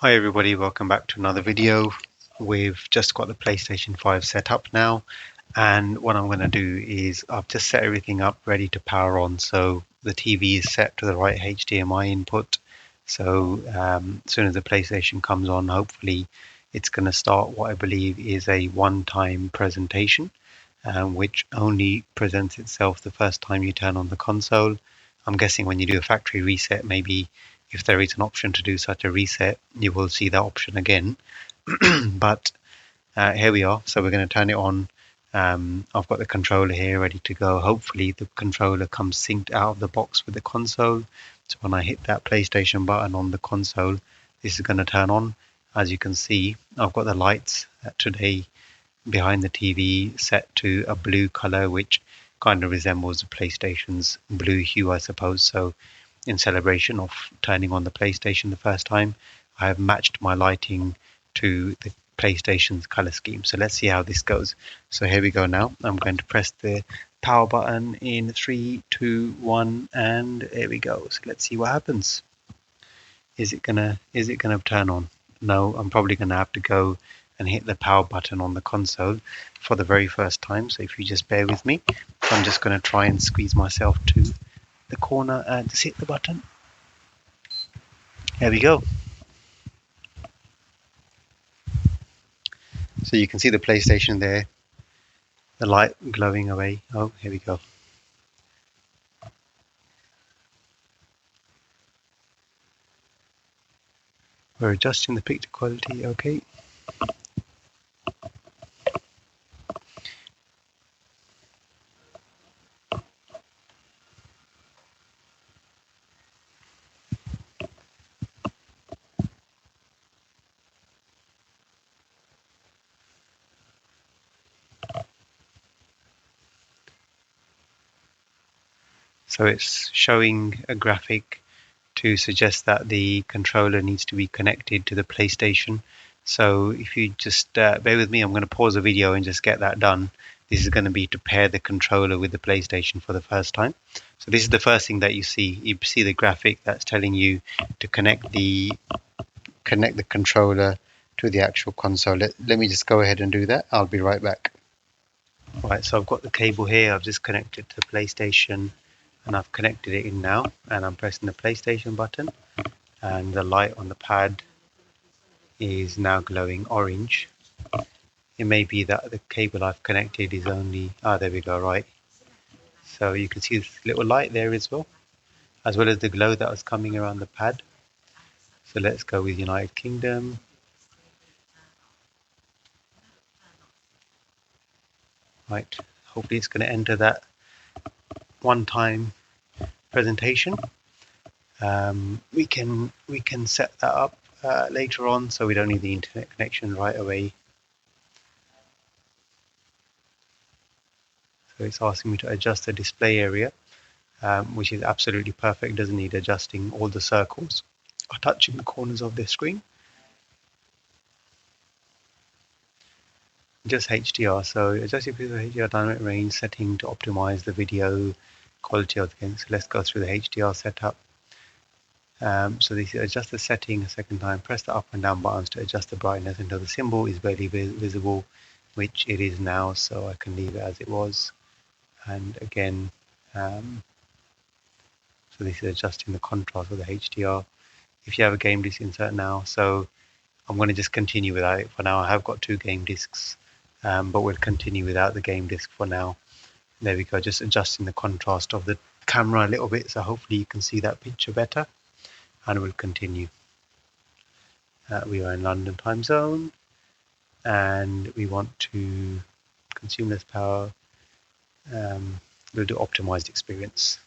Hi everybody, welcome back to another video. We've just got the PlayStation 5 set up now, and what I'm going to do is I've just set everything up ready to power on. So the TV is set to the right HDMI input, so as soon as the PlayStation comes on, hopefully it's going to start what I believe is a one-time presentation, which only presents itself the first time you turn on the console. I'm guessing when you do a factory reset, maybe if there is an option to do such a reset, you will see that option again. But here we are. So we're going to turn it on. I've got the controller here ready to go. Hopefully the controller comes synced out of the box with the console. So when I hit that PlayStation button on the console, this is going to turn on. As you can see, I've got the lights today behind the TV set to a blue color, which kind of resembles the PlayStation's blue hue, I suppose. So in celebration of turning on the PlayStation the first time, I have matched my lighting to the PlayStation's color scheme. So let's see how this goes. So here we go now. I'm going to press the power button in 3, 2, 1, and there we go. So let's see what happens. Is it gonna turn on? No, I'm probably gonna have to go and hit the power button on the console for the very first time. So if you just bear with me, I'm just gonna try and squeeze myself to the corner and just hit the button. There we go. So you can see the PlayStation there, the light glowing away. Oh, here we go. We're adjusting the picture quality, okay. So it's showing a graphic to suggest that the controller needs to be connected to the PlayStation. So if you just bear with me, I'm going to pause the video and just get that done. This is going to be to pair the controller with the PlayStation for the first time. So this is the first thing that you see. You see the graphic that's telling you to connect the controller to the actual console. Let me just go ahead and do that. I'll be right back. Right, so I've got the cable here. I've just connected to the PlayStation and I've connected it in now, and I'm pressing the PlayStation button, and the light on the pad is now glowing orange. It may be that the cable I've connected is only, there we go, right. So you can see this little light there as well as the glow that was coming around the pad. So let's go with United Kingdom. Right, hopefully it's going to enter that one-time presentation. We can set that up later on, so we don't need the internet connection right away. So it's asking me to adjust the display area, which is absolutely perfect. Doesn't need adjusting. All the circles are touching the corners of the screen. Just HDR. So adjusting the HDR dynamic range setting to optimize the video quality of the game. So let's go through the HDR setup. So this is adjust the setting a second time. Press the up and down buttons to adjust the brightness until the symbol is barely visible, which it is now. So I can leave it as it was. And again, so this is adjusting the contrast of the HDR. If you have a game disc, insert now. So I'm going to just continue without it for now. I have got 2 game discs, but we'll continue without the game disc for now. There we go, just adjusting the contrast of the camera a little bit, so hopefully you can see that picture better, and we'll continue. We are in London time zone, and we want to consume less power. We'll do optimized experience.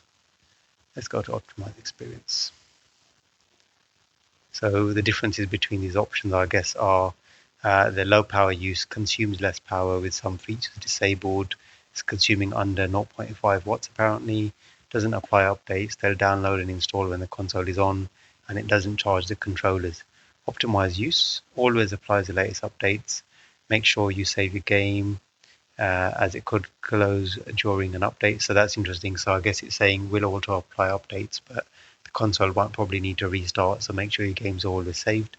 Let's go to optimized experience. So the differences between these options, I guess, are the low power use consumes less power with some features disabled. It's consuming under 0.5 watts apparently. Doesn't apply updates. They'll download and install when the console is on, and it doesn't charge the controllers. Optimize use always applies the latest updates. Make sure you save your game, as it could close during an update. So that's interesting. So I guess it's saying will auto apply updates, but the console won't probably need to restart. So make sure your games are always saved.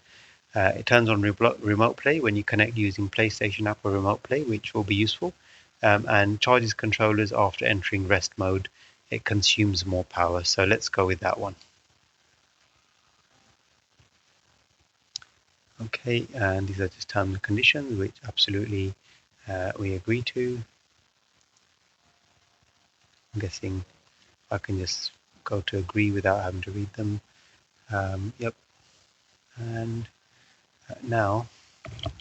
It turns on remote play when you connect using PlayStation app or remote play, which will be useful, and charges controllers after entering rest mode. It consumes more power, so let's go with that one. Okay, and these are just terms and conditions, which absolutely we agree to. I'm guessing I can just go to agree without having to read them. Yep, and now I'm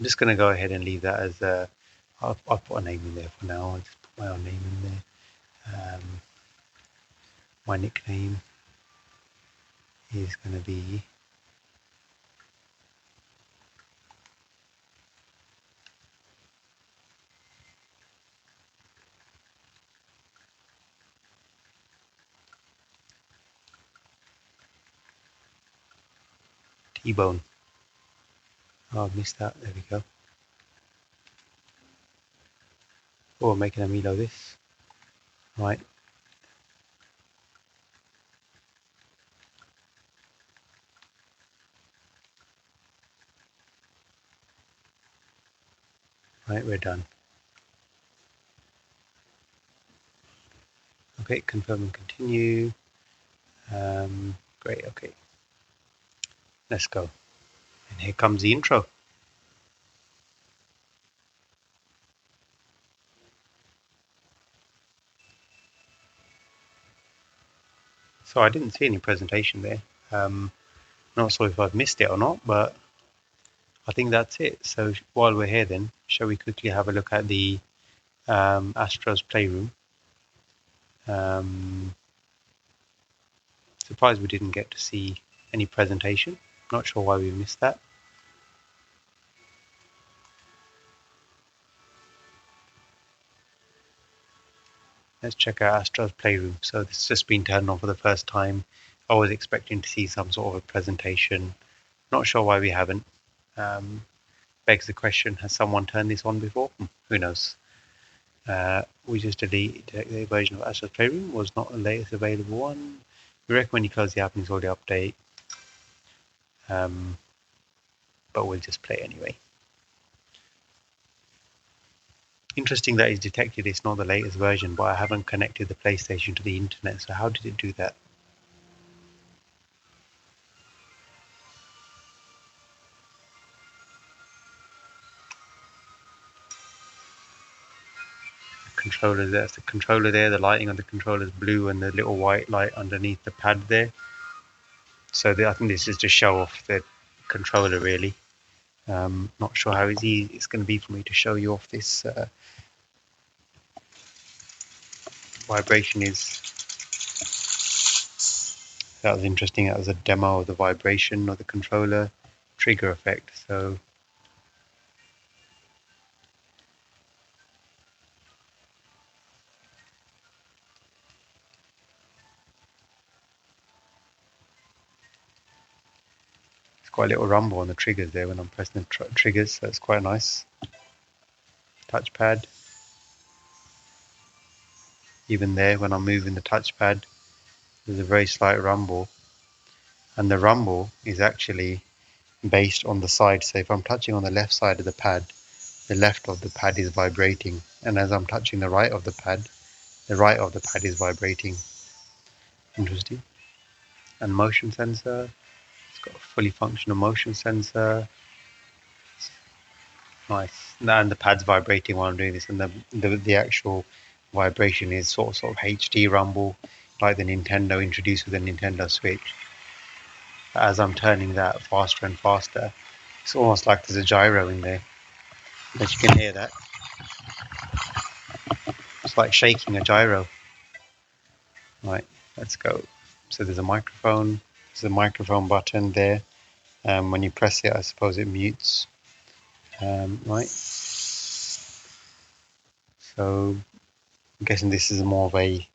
just going to go ahead and leave that as I'll put a name in there for now. I'll just put my own name in there. My nickname is going to be T-Bone. Oh, I missed that. There we go. Oh, I'm making a meal of this. Right, right, we're done. Okay, confirm and continue. Great, okay. Let's go. And here comes the intro. So I didn't see any presentation there. Not sure if I've missed it or not, but I think that's it. So while we're here then, shall we quickly have a look at the Astros playroom? Surprised we didn't get to see any presentation. Not sure why we missed that. Let's check out Astra's Playroom. So this has just been turned on for the first time. I was expecting to see some sort of a presentation. Not sure why we haven't. Begs the question, has someone turned this on before? Who knows? We just deleted the version of Astra's Playroom. Was not the latest available one. We recommend you close the app and install the update. But we'll just play anyway. Interesting that it's detected it's not the latest version, but I haven't connected the PlayStation to the internet. So how did it do that? Controller, there's the controller there. The lighting on the controller is blue, and the little white light underneath the pad there. So I think this is to show off the controller really. Not sure how easy it's going to be for me to show you off this vibration is. That was interesting. That was a demo of the vibration of the controller trigger effect. So it's quite a little rumble on the triggers there when I'm pressing the triggers. So it's quite nice. Touchpad. Even there when I'm moving the touchpad, there's a very slight rumble. And the rumble is actually based on the side. So if I'm touching on the left side of the pad, the left of the pad is vibrating. And as I'm touching the right of the pad, the right of the pad is vibrating. Interesting. And motion sensor. It's got a fully functional motion sensor. Nice. And the pad's vibrating while I'm doing this. And the actual vibration is sort of HD rumble, like the Nintendo introduced with the Nintendo Switch. As I'm turning that faster and faster, it's almost like there's a gyro in there. But you can hear that. It's like shaking a gyro. Right, let's go. So there's a microphone. There's a microphone button there. When you press it, I suppose it mutes. Right. So I'm guessing this is more of a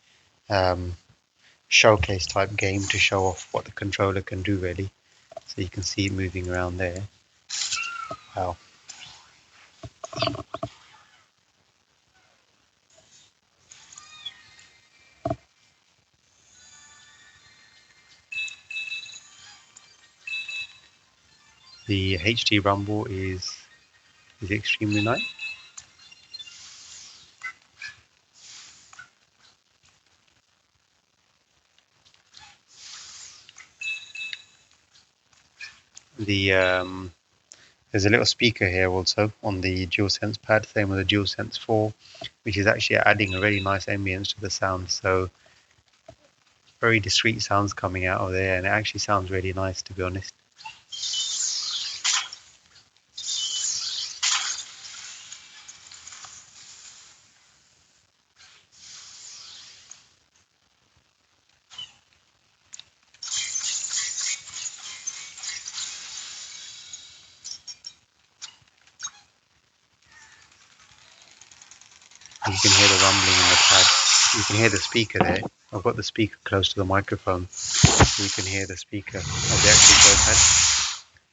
showcase type game to show off what the controller can do really. So you can see it moving around there. Wow. The HD rumble is extremely nice. There's a little speaker here also on the DualSense pad, same with the DualSense 4, which is actually adding a really nice ambience to the sound. So very discreet sounds coming out of there, and it actually sounds really nice, to be honest. You can hear the rumbling in the pad. You can hear the speaker there. I've got the speaker close to the microphone, so you can hear the speaker of the actual joypad.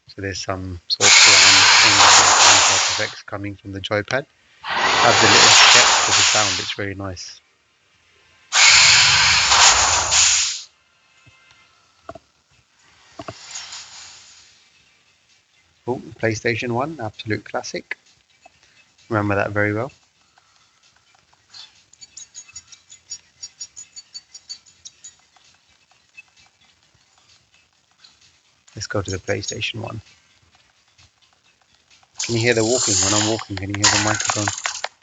So there's some sort of sound type effects coming from the joypad. Adds a little depth to the sound. It's very nice. Oh, PlayStation 1, absolute classic. Remember that very well. Let's go to the PlayStation 1. Can you hear the walking? When I'm walking, can you hear the microphone?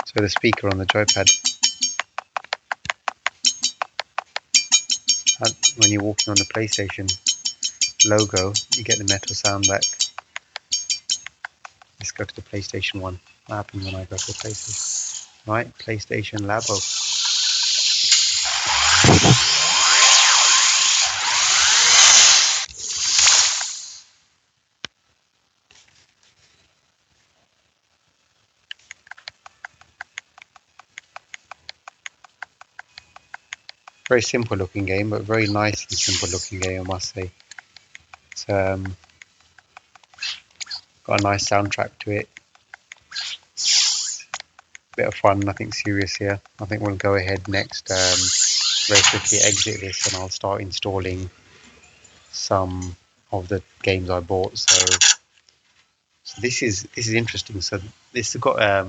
So the speaker on the joypad. When you're walking on the PlayStation logo, you get the metal sound back. Let's go to the PlayStation 1. What happens when I go to the PlayStation? Right, PlayStation Labo. Very simple looking game, but very nice and simple looking game, I must say. It's got a nice soundtrack to it. Bit of fun, nothing serious here. I think we'll go ahead next, very quickly exit this, and I'll start installing some of the games I bought. So this is interesting. So this has got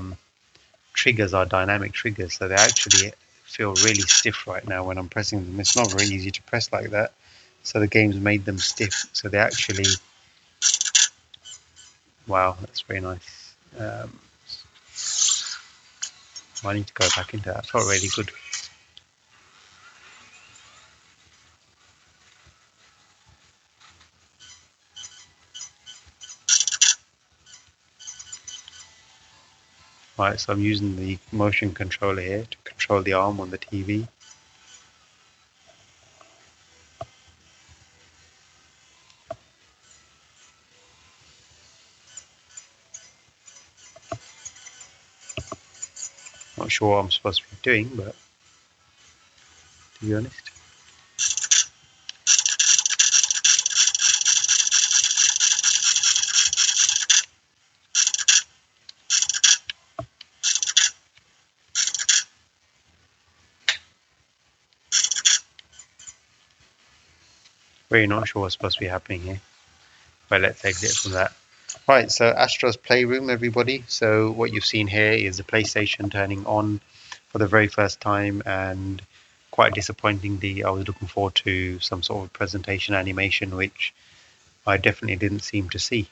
triggers are dynamic triggers, so they actually feel really stiff right now when I'm pressing them. It's not very easy to press like that, so the game's made them stiff. So they actually, wow, that's very nice. I need to go back into that. It felt really good. Right, so I'm using the motion controller here to control the arm on the TV. Not sure what I'm supposed to be doing, but to be honest. Really not sure what's supposed to be happening here, but let's exit from that. Right, so Astros Playroom, everybody. So what you've seen here is the PlayStation turning on for the very first time, and quite disappointingly, I was looking forward to some sort of presentation animation, which I definitely didn't seem to see.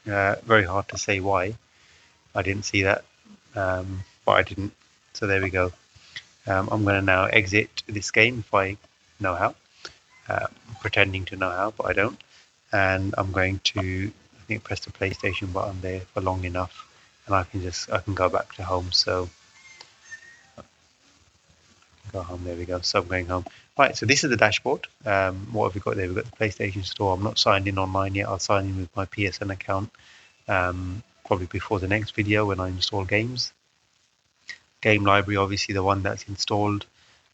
Very hard to say why I didn't see that, but I didn't. So there we go. I'm going to now exit this game if I know how. Pretending to know how, but I don't. And I'm going to, I think, press the PlayStation button there for long enough, and I can go back to home. So go home. There we go. So I'm going home. Right. So this is the dashboard. What have we got there? We've got the PlayStation Store. I'm not signed in online yet. I'll sign in with my PSN account probably before the next video when I install games. Game library, obviously the one that's installed.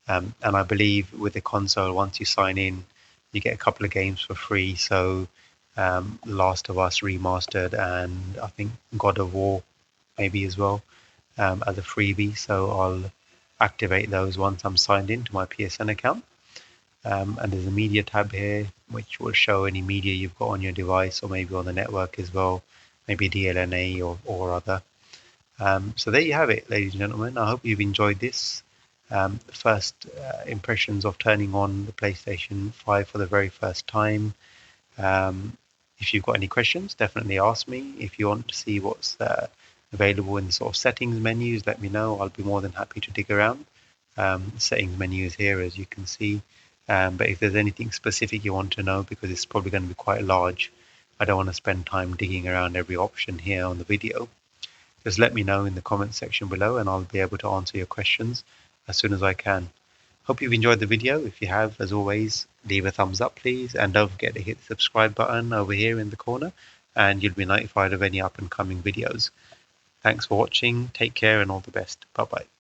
And I believe with the console, once you sign in, you get a couple of games for free. So Last of Us Remastered, and I think God of War maybe as well, as a freebie. So I'll activate those once I'm signed into my PSN account. And there's a media tab here, which will show any media you've got on your device or maybe on the network as well, maybe DLNA or other. So there you have it, ladies and gentlemen. I hope you've enjoyed this. First impressions of turning on the PlayStation 5 for the very first time. Um, if you've got any questions, definitely ask me. If you want to see what's available in the sort of settings menus, let me know. I'll be more than happy to dig around. Settings menu is here, as you can see. But if there's anything specific you want to know, because it's probably going to be quite large, I don't want to spend time digging around every option here on the video. Just let me know in the comment section below and I'll be able to answer your questions as soon as I can. Hope you've enjoyed the video. If you have, as always, leave a thumbs up please, and don't forget to hit the subscribe button over here in the corner and you'll be notified of any up and coming videos. Thanks for watching, take care and all the best. Bye bye.